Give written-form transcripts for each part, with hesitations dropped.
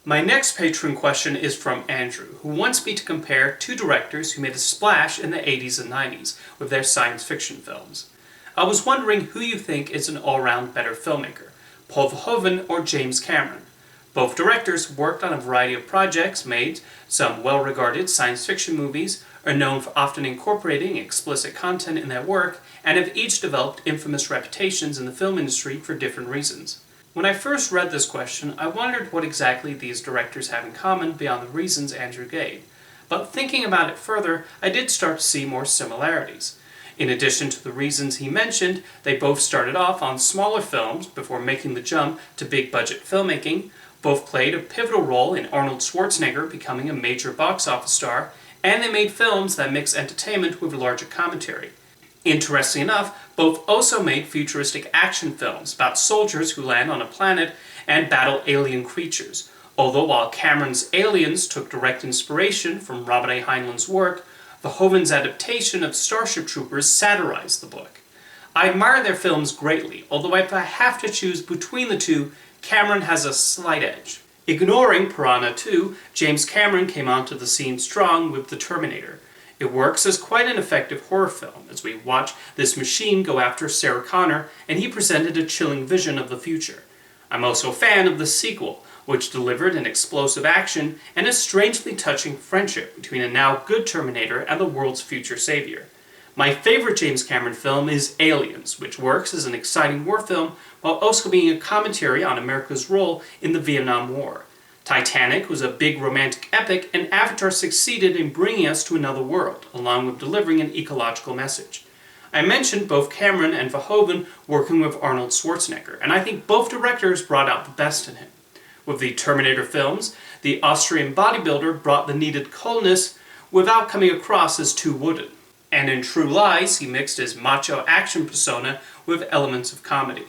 My next Patreon question is from Andrew, who wants me to compare two directors who made a splash in the 80s and 90s with their science fiction films. I was wondering who you think is an all-round better filmmaker, Paul Verhoeven or James Cameron. Both directors worked on a variety of projects, made some well-regarded science fiction movies, are known for often incorporating explicit content in their work, and have each developed infamous reputations in the film industry for different reasons. When I first read this question, I wondered what exactly these directors have in common beyond the reasons Andrew gave. But thinking about it further, I did start to see more similarities. In addition to the reasons he mentioned, they both started off on smaller films before making the jump to big-budget filmmaking. Both played a pivotal role in Arnold Schwarzenegger becoming a major box office star, and they made films that mix entertainment with larger commentary. Interesting enough, both also made futuristic action films about soldiers who land on a planet and battle alien creatures. Although while Cameron's Aliens took direct inspiration from Robert A. Heinlein's work, Verhoeven's adaptation of Starship Troopers satirized the book. I admire their films greatly, although if I have to choose between the two, Cameron has a slight edge. Ignoring Piranha 2, James Cameron came onto the scene strong with The Terminator. It works as quite an effective horror film as we watch this machine go after Sarah Connor, and he presented a chilling vision of the future. I'm also a fan of the sequel, which delivered an explosive action and a strangely touching friendship between a now good Terminator and the world's future savior. My favorite James Cameron film is Aliens, which works as an exciting war film while also being a commentary on America's role in the Vietnam War. Titanic was a big romantic epic, and Avatar succeeded in bringing us to another world, along with delivering an ecological message. I mentioned both Cameron and Verhoeven working with Arnold Schwarzenegger, and I think both directors brought out the best in him. With the Terminator films, the Austrian bodybuilder brought the needed coolness without coming across as too wooden. And in True Lies, he mixed his macho action persona with elements of comedy.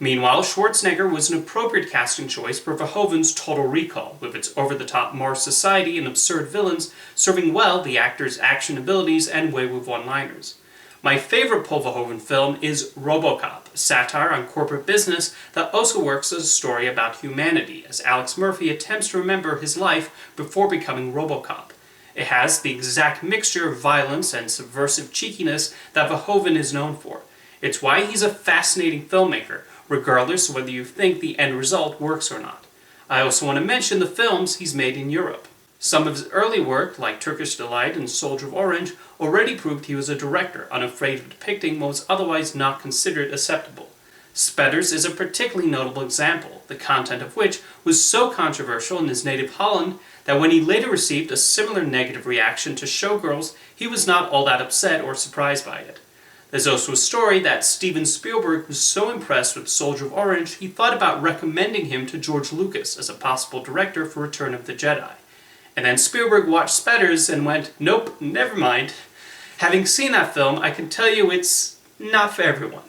Meanwhile, Schwarzenegger was an appropriate casting choice for Verhoeven's Total Recall, with its over-the-top Mars society and absurd villains serving well the actor's action abilities and way with one-liners. My favorite Paul Verhoeven film is RoboCop, a satire on corporate business that also works as a story about humanity, as Alex Murphy attempts to remember his life before becoming RoboCop. It has the exact mixture of violence and subversive cheekiness that Verhoeven is known for. It's why he's a fascinating filmmaker, regardless of whether you think the end result works or not. I also want to mention the films he's made in Europe. Some of his early work, like Turkish Delight and Soldier of Orange, already proved he was a director, unafraid of depicting what was otherwise not considered acceptable. Spetters is a particularly notable example, the content of which was so controversial in his native Holland that when he later received a similar negative reaction to Showgirls, he was not all that upset or surprised by it. There's also a story that Steven Spielberg was so impressed with Soldier of Orange, he thought about recommending him to George Lucas as a possible director for Return of the Jedi. And then Spielberg watched Spetters and went, nope, never mind. Having seen that film, I can tell you it's not for everyone.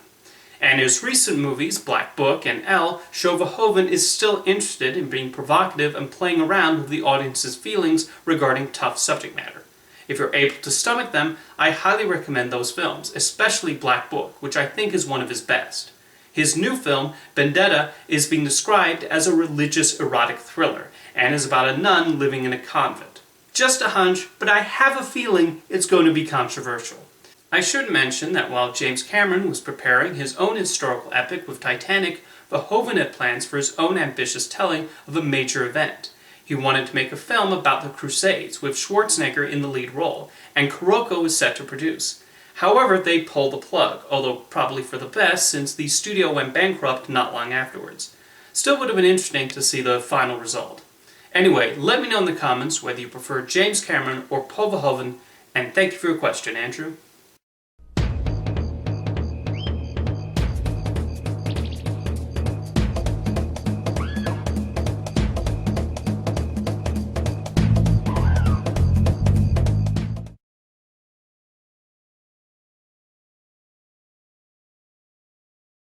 And his recent movies, Black Book and Elle, show Verhoeven is still interested in being provocative and playing around with the audience's feelings regarding tough subject matter. If you're able to stomach them, I highly recommend those films, especially Black Book, which I think is one of his best. His new film, Vendetta, is being described as a religious erotic thriller, and is about a nun living in a convent. Just a hunch, but I have a feeling it's going to be controversial. I should mention that while James Cameron was preparing his own historical epic with Titanic, Verhoeven had plans for his own ambitious telling of a major event. He wanted to make a film about the Crusades, with Schwarzenegger in the lead role, and Kuroko was set to produce. However, they pulled the plug, although probably for the best since the studio went bankrupt not long afterwards. Still would have been interesting to see the final result. Anyway, let me know in the comments whether you prefer James Cameron or Paul Verhoeven, and thank you for your question, Andrew.